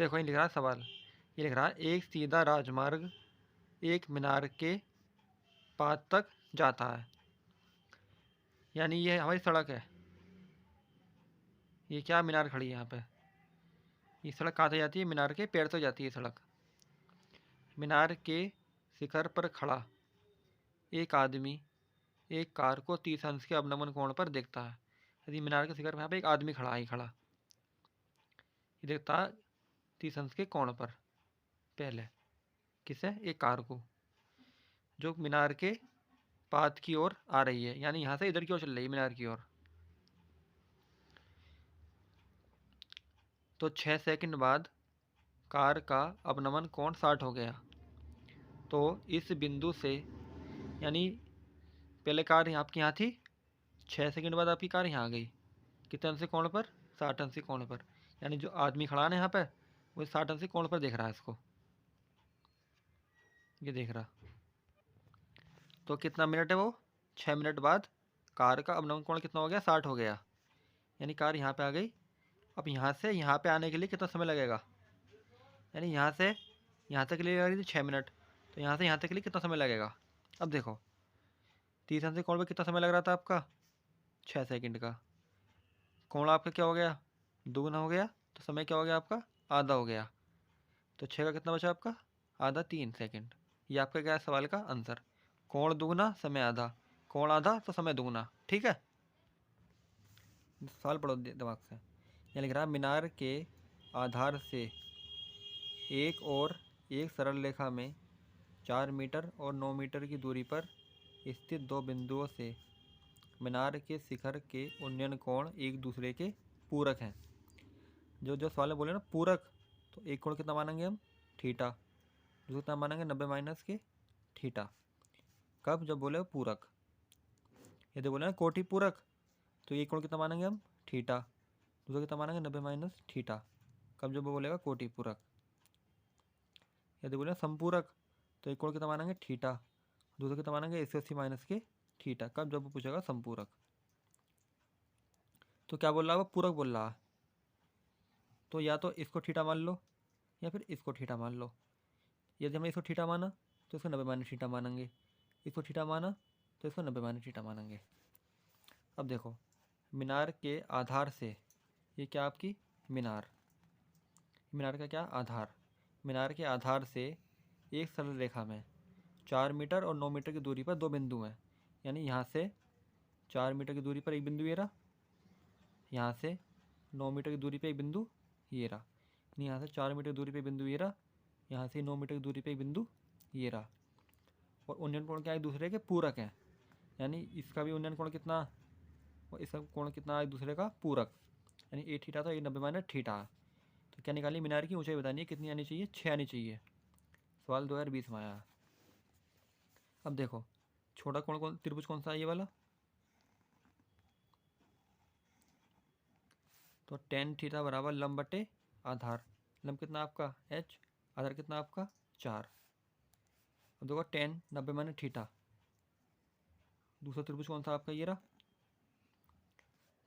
देखो ये लिख रहा है सवाल, ये लिख रहा है एक सीधा राजमार्ग एक मीनार के पास तक जाता है। यानी ये हमारी सड़क है, ये क्या मीनार खड़ी है यहाँ पे, ये सड़क कहाँ तक जाती है, मीनार के पैर तक जाती है सड़क। मीनार के शिखर पर खड़ा एक आदमी एक कार को 30 अंश के अवनमन कोण पर देखता है। यदि मीनार के शिखर पर यहाँ पे एक आदमी खड़ा है, खड़ा ये देखता है 30 अंश के कोण पर, पहले किसे, एक कार को जो मीनार के पाद की ओर आ रही है, यानी यहाँ से इधर की ओर चल रही है मीनार की ओर। तो 6 सेकंड बाद कार का अवनमन कोण 60 हो गया। तो इस बिंदु से, यानी पहले कार यहाँ आपकी यहाँ थी, 6 सेकंड बाद आपकी कार यहाँ आ गई, कितने अंश कोण पर, 60 अंश कोण पर। यानी जो आदमी खड़ा है यहाँ पे वो 60 अंश कोण पर देख रहा है इसको, ये देख रहा। तो कितना मिनट है वो, 6 मिनट बाद कार का अवनमन कोण कितना हो गया, 60 हो गया। यानी कार यहाँ पे आ गई। अब यहाँ से यहाँ पे आने के लिए कितना समय लगेगा, यानी यहाँ से यहाँ तक के लिए लग रही थी 6 मिनट, तो यहाँ से यहाँ तक के लिए कितना समय लगेगा। अब देखो 30 अंश कोण पर कितना समय लग रहा था आपका, 6 सेकंड का। कोण आपका क्या हो गया, दोगुना हो गया, तो समय क्या हो गया आपका, आधा हो गया। तो 6 का कितना बचा आपका, आधा, 3 सेकंड। ये आपका क्या है सवाल का आंसर, कोण दुगुना समय आधा, कोण आधा तो समय दुगुना। ठीक है, सवाल पढ़ो दिमाग से। ये लिख रहा है मीनार के आधार से एक और एक सरल रेखा में 4 मीटर और 9 मीटर की दूरी पर स्थित दो बिंदुओं से मीनार के शिखर के उन्नयन कोण एक दूसरे के पूरक हैं। जो जो सवाल में बोले ना पूरक, तो एक कोण कितना मानेंगे हम, थीटा, दूसरा कितना मानेंगे 90 माइनस के थीटा। कब, जब बोले पूरक। यदि बोले ना कोटि पूरक, तो एक कोण कितना मानेंगे हम, थीटा, दूसरा कितना मानेंगे 90 माइनस थीटा। कब, जब बोलेगा कोटि पूरक। यदि बोले संपूरक, तो एक कोण कितना मानेंगे, थीटा, दूसरा कितना मानेंगे 180 माइनस के थीटा। कब, जब पूछेगा संपूरक। तो क्या बोल रहा है वो, पूरक बोल रहा है, तो या तो इसको थीटा मान लो या फिर इसको थीटा मान लो। यदि हमने इसको थीटा माना तो इसको 90 माइनस थीटा मानेंगे, इसको थीटा माना तो इसको 90 माइनस थीटा मानेंगे। अब देखो मीनार के आधार से, ये क्या आपकी मीनार, मीनार का क्या आधार, मीनार के आधार से एक सरल रेखा में 4 मीटर और 9 मीटर की दूरी पर दो बिंदु हैं। यानी यहाँ से 4 मीटर की दूरी पर एक बिंदु ये रहा, यहाँ से 9 मीटर की दूरी पे एक बिंदु ये रहा, यानी यहाँ से 4 मीटर की दूरी पे बिंदु ये रहा, यहाँ से 9 मीटर की दूरी पे एक बिंदु ये रहा। और उन्नयन कोण क्या एक दूसरे के पूरक हैं, यानी इसका भी उन्नयन कोण कितना और इसका कोण कितना एक दूसरे का पूरक, यानी ए थीटा तो 90 माइनस थीटा। तो क्या निकाली, मीनार की ऊंचाई बतानी है कितनी आनी चाहिए, 6 आनी चाहिए। सवाल 2020 में आया। अब देखो छोटा कोण कौन, त्रिभुज कौन सा है, ये वाला। तो टेन थीटा बराबर लंब बटे आधार, लंब कितना आपका h, आधार कितना आपका 4। अब देखो टेन 90 माइनस थीटा, दूसरा त्रिभुज कौन सा आपका ये रहा।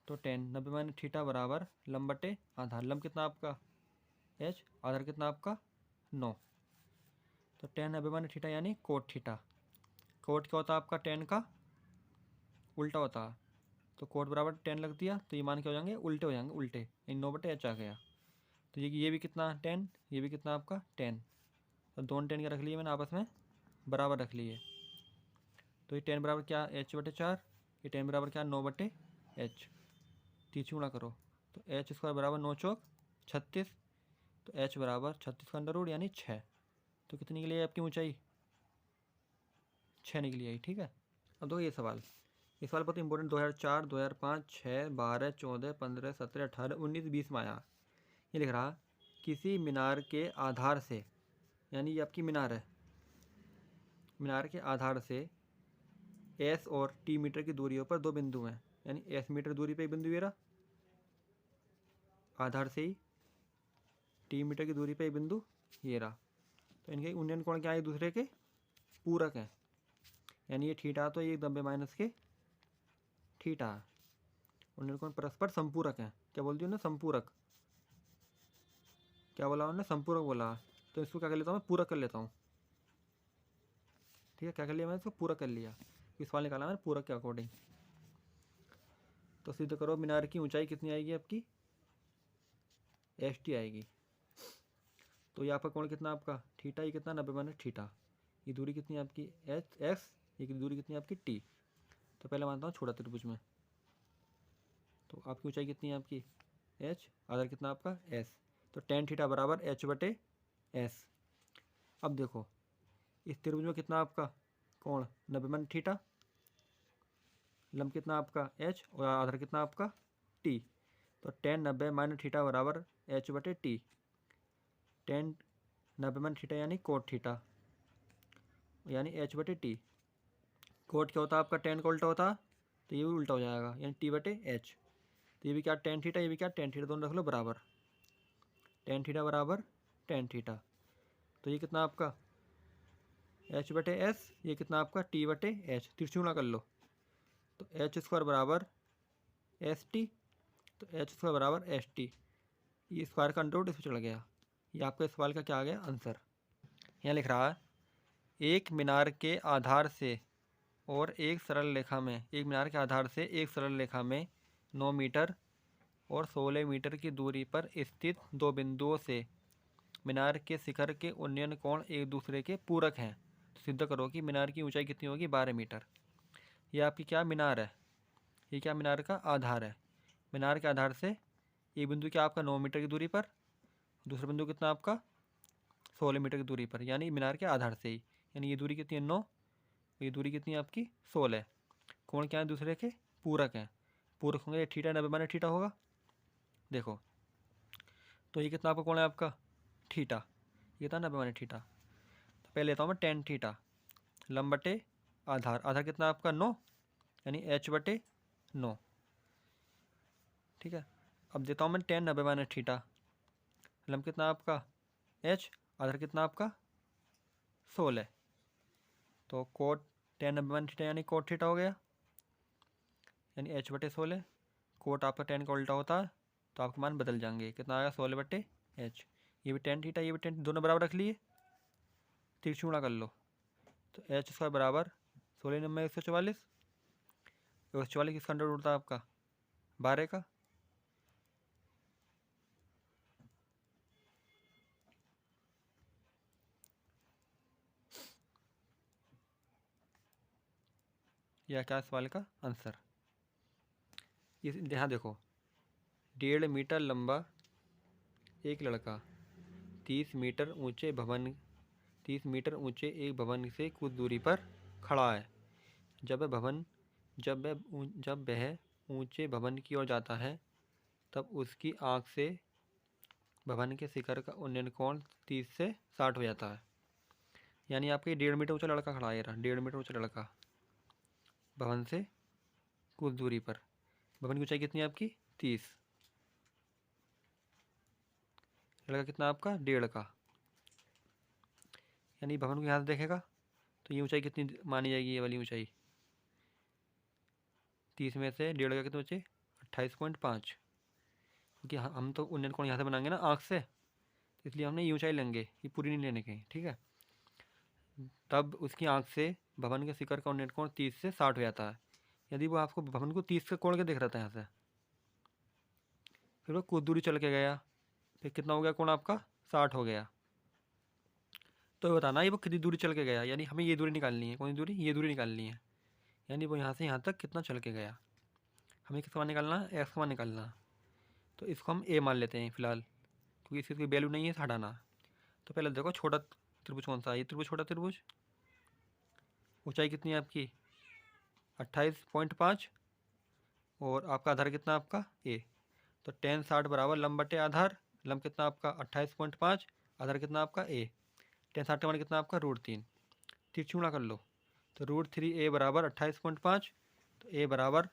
तो टेन 90 माइनस थीटा बराबर लंब बटे आधार, लंब कितना आपका h, आधार कितना आपका 9। तो टेन 90 माइनस थीटा यानी कोट थीटा। कोट क्या होता है आपका, टेन का उल्टा होता है। तो कोट बराबर टेन लग दिया, तो ये मान क्या हो जाएंगे, उल्टे हो जाएंगे, उल्टे, इन 9 बटे h आ गया। तो ये भी कितना 10, ये भी कितना आपका 10। तो दोनों 10 क्या रख लिए मैंने आपस में बराबर रख लिए। तो ये 10 बराबर क्या, h बटे 4, ये 10 बराबर क्या 9 बटे h, तीसरी गुणा करो। तो h स्क्वायर बराबर 9 चौक 36, तो h बराबर 36 का अंडर रूट यानी 6। तो कितनी निकली है आपकी ऊंचाई, 6 निकली आई। ठीक है, अब देखो ये सवाल बहुत इंपॉर्टेंट 2004, 2005, 6, 12, 14, 15, 17, 18, 19, 20 में आया। ये लिख रहा किसी मीनार के आधार से, यानी ये आपकी मीनार है, मीनार के आधार से s और t मीटर की दूरियों पर दो बिंदु हैं। यानी s मीटर दूरी पे एक बिंदु ये रहा, आधार से ही t मीटर की दूरी पे एक बिंदु ये रहा। तो इनके उन्नयन कोण क्या है, एक दूसरे के पूरक हैं। यानी ये थीटा तो ये 90 माइनस के थीटा है, उन्नयन कोण परस्पर संपूरक हैं। क्या बोल दिया ना, संपूरक। क्या बोला उन्होंने, संपूरक बोला। तो इसको क्या कर लेता हूँ मैं, पूरक कर लेता हूँ। ठीक है, क्या कर लिया मैंने, इसको पूरक कर लिया। इस सवाल निकाला मैंने पूरक के अकॉर्डिंग। तो सिद्ध करो मीनार की ऊंचाई कितनी आएगी आपकी, st आएगी। तो ये आपका कोण कितना आपका थीटा, ये कितना 90 माइनस थीटा। ये दूरी कितनी है आपकी एच एक्स, ये दूरी कितनी है आपकी टी। तो पहले मानता हूँ छोटा त्रिभुज में, तो आपकी ऊंचाई कितनी है आपकी एच, आधार कितना आपका एस। तो टेन थीटा बराबर एच बटे एस। अब देखो इस त्रिभुज में कितना आपका कोण 90 माइनस थीटा, लंब कितना आपका एच और आधार कितना आपका टी। तो टेन 90 माइनस थीटा बराबर एच बटे टी। टेन 90 माइनस थीटा यानी कोट थीटा, यानी एच बटे टी। कोट क्या होता है आपका, टेन का उल्टा होता, तो ये भी उल्टा हो जाएगा, यानी टी बटे एच। तो ये भी क्या टेन थीटा, ये भी क्या टेन थीटा, दोनों रख लो बराबर। टेन थीटा बराबर टेन थीटा। तो ये कितना आपका एच बटे एस, ये कितना आपका टी बटे एच, तिरछी गुणा कर लो। तो एच स्क्वायर बराबर एस टी, तो एच स्क्वायर बराबर एस टी। ये स्क्वायर का अंडर रूट इसमें चला गया। ये आपका सवाल का क्या आ गया आंसर। यहाँ लिख रहा है एक मीनार के आधार से और एक सरल रेखा में, एक मीनार के आधार से एक सरल रेखा में 9 मीटर और 16 मीटर की दूरी पर स्थित दो बिंदुओं से मीनार के शिखर के उन्नयन कोण एक दूसरे के पूरक हैं। तो सिद्ध करो कि मीनार की ऊंचाई कितनी होगी, 12 मीटर। ये आपकी क्या मीनार है, ये क्या मीनार का आधार है। मीनार के आधार से एक बिंदु क्या आपका 9 मीटर की दूरी पर, दूसरा बिंदु कितना आपका 16 मीटर की दूरी पर, यानी मीनार के आधार से ही। यानी ये दूरी कितनी है 9, ये दूरी कितनी है आपकी 16। कोण क्या है दूसरे के पूरक हैं, पूरक होंगे थीटा 90 माइनस थीटा होगा। देखो तो ये कितना आपका कोण है आपका थीटा, ये था 90 माइनस थीटा। तो पहले लेता हूँ मैं टेन थीटा, लंब बटे आधार, आधार कितना आपका 9, यानी एच बटे 9। ठीक है, अब देता हूँ मैं टेन 90 माइनस थीटा, लंब कितना आपका एच, आधार कितना आपका 16। तो कोट टेन 90 माइनस थीटा यानी कोट थीटा हो गया, यानी एच बटे 16। कोट आपका टेन का उल्टा होता है, तो आपके मान बदल जाएंगे, कितना आएगा 16 बटे एच। ये भी टेन थीटा, ये भी टेन, दोनों बराबर रख लिए, तिरछी गुणा कर लो। तो एच स्क्वायर बराबर 16 नंबर 144, 144 किसका अंडर रूट था आपका 12 का। यह क्या सवाल का आंसर। इस यहाँ देखो 1.5 मीटर लंबा एक लड़का 30 मीटर ऊंचे भवन 30 मीटर ऊंचे एक भवन से कुछ दूरी पर खड़ा है। जब वह ऊंचे भवन की ओर जाता है तब उसकी आंख से भवन के शिखर का उन्नयन कोण 30 से 60 हो जाता है। यानी आपके 1.5 मीटर ऊंचा लड़का खड़ा है, 1.5 मीटर ऊंचा लड़का भवन से कुछ दूरी पर, भवन की ऊंचाई कितनी है आपकी 30, लड़का कितना आपका 1.5 का। यानी भवन को यहाँ से देखेगा तो ये ऊंचाई कितनी मानी जाएगी, ये वाली ऊंचाई 30 में से 1.5 का कितने बचे 28.5, क्योंकि हम तो उन्नयन कोण यहाँ से बनाएंगे ना आँख से, इसलिए हमने ये ऊंचाई लेंगे, ये पूरी नहीं लेने की। ठीक है, तब उसकी आँख से भवन के शिखर का उन्नयन कोण 30 से 60 हो जाता है। यदि वो आपको भवन को 30 के कोण के देख रहा था यहाँ से, फिर वो कुछ दूरी चल के गया, फिर कितना हो गया कोण आपका 60 हो गया। तो ये बताना ये वो कितनी दूरी चल के गया, यानी हमें ये दूरी निकालनी है, कौन सी दूरी, ये दूरी निकालनी है। यानी वो यहाँ से यहाँ तक कितना चल के गया, हमें किसका मान निकालना है, एक्स का मान निकालना है। तो इसको हम ए मान लेते हैं फ़िलहाल, क्योंकि इसकी कोई वैल्यू नहीं है, हटाना। तो पहले देखो छोटा त्रिभुज कौन सा है, ये त्रिभुज छोटा त्रिभुज, ऊंचाई कितनी है आपकी 28.5 और आपका आधार कितना आपका ए। तो टेन 60 बराबर लंब बटे आधार, लंब कितना आपका 28.5, आधार कितना आपका ए। टेन 60 का मान कितना आपका √3, तिरछी गुणा कर लो। तो √3 ए बराबर 28.5, तो ए बराबर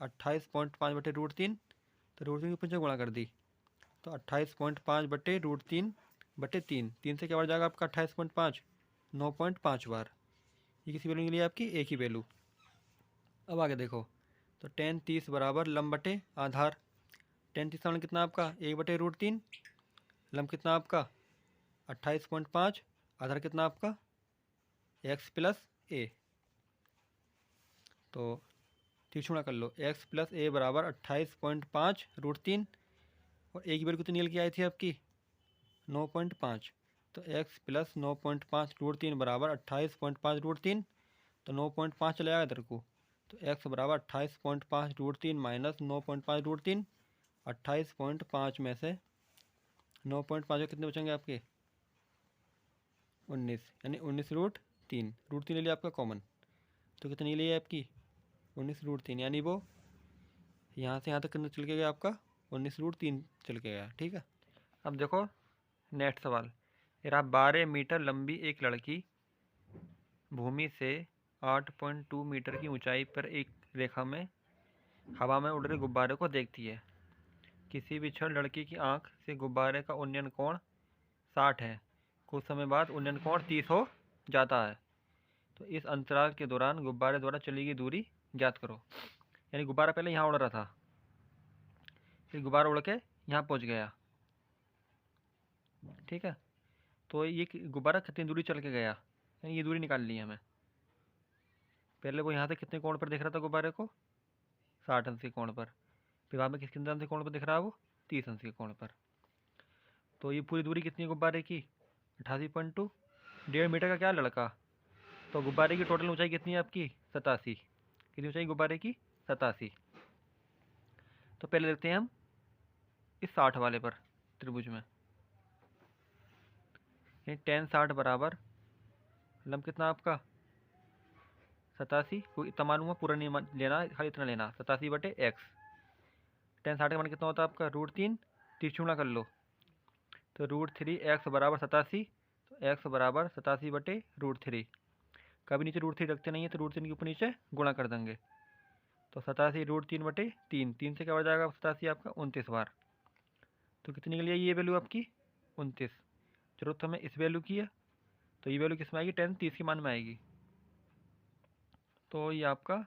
28.5 बटे √3, तो √3 की पंचे गुणा कर दी, तो 28.5 बटे √3 बटे 3, 3 से क्या बढ़ जाएगा आपका 28.5, 9.5 बार। ये किसी वैल्यू के लिए आपकी एक ही वैल्यू। अब आगे देखो, तो टेन 30 बराबर लंब बटे आधार, टेन 30 का मान कितना आपका 1 बटे √3, लंब कितना आपका 28.5, आधार कितना आपका x प्लस ए। तो तीसरा कर लो, x प्लस ए बराबर 28.5 √3 और ए की वैल्यू कितनी निकल के आई थी आपकी 9.5। तो x प्लस 9.5 √3 बराबर 28.5 √3, तो 9.5 चले आएगा इधर को। तो x बराबर 28.5 √3 माइनस 9.5 √3। 28.5 में से 9.5 कितने बचेंगे आपके 19, यानी 19 √3। √3 ले लिया आपका कॉमन, तो कितनी ले लिया आपकी 19 √3, यानी वो यहाँ से यहाँ तक कितना चल के गया आपका 19 √3 चल के गया। ठीक है, अब देखो नेक्स्ट सवाल। यार 12 मीटर लंबी एक लड़की भूमि से 8.2 मीटर की ऊंचाई पर एक रेखा में हवा में उड़ रहे गुब्बारे को देखती है। किसी भी क्षण लड़की की आंख से गुब्बारे का उन्नयन कोण 60 है। कुछ समय बाद उन्नयन कोण 30 हो जाता है। तो इस अंतराल के दौरान गुब्बारे द्वारा चली गई दूरी ज्ञात करो। यानी गुब्बारा पहले यहाँ उड़ रहा था, फिर गुब्बारा उड़ के यहाँ पहुँच गया। ठीक है, तो ये गुब्बारा कितनी दूरी चल के गया, यानी ये दूरी निकाल ली है हमें। पहले वो यहाँ से कितने कोण पर दिख रहा था गुब्बारे को 60 अंश के कोण पर, फिर वहाँ में कितने अंश के कोण पर दिख रहा है वो 30 अंश के कोण पर। तो ये पूरी दूरी कितनी है गुब्बारे की 88.2। 1.5 मीटर का क्या लड़का, तो गुब्बारे की टोटल ऊंचाई कितनी है आपकी 87। कितनी ऊंचाई गुब्बारे की 87। तो पहले देखते हैं हम इस 60 वाले पर त्रिभुज में। tan 60 बराबर लंब कितना आपका 87, कोई इतना मालूम है पूरा नहीं लेना, खाली इतना लेना 87/x। tan 60 का मान कितना होता है आपका √3, 30 गुणा कर लो तो √3x बराबर 87। तो x बराबर 87/√3। कभी नीचे √3 रखते नहीं है तो √3 के ऊपर नीचे गुणा कर देंगे। तो 87 √3/3, 3 से क्या बढ़ जाएगा 87 आपका 29 बार। तो कितनी निकली है ये वैल्यू आपकी 29। जरूरत हमें इस वैल्यू की है, तो ये वैल्यू किस में आएगी tan 30 के मान में आएगी। तो ये आपका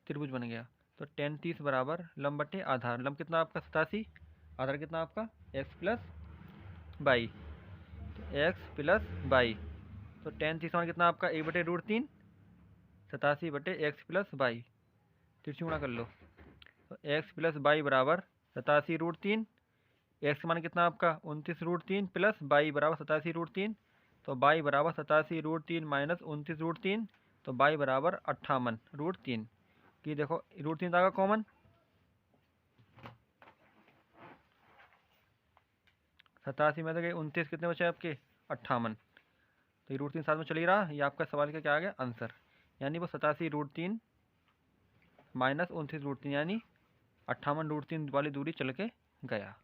त्रिभुज बन गया। तो tan 30 बराबर लंब बटे आधार, लंब कितना आपका 87, आधार कितना आपका x प्लस बाई। तो x प्लस बाई, तो tan 30 मान कितना आपका 1/√3, 87/x प्लस बाई। 30 गुणा कर लो तो x प्लस बाई बराबर 87√3। x का मान कितना आपका 29√3 प्लस बाई बराबर 87√3। तो बाई बराबर 87√3 माइनस 29√3, तो बाई बराबर 58√3। कि देखो √3 आएगा कॉमन, 87 में से गए 29, कितने बचे आपके 58। तो ये √3 साथ में चल ही रहा, ये आपका सवाल का क्या आ गया आंसर, यानी वो 87√3 माइनस 29√3 यानी 58√3 वाली दूरी चल के गया।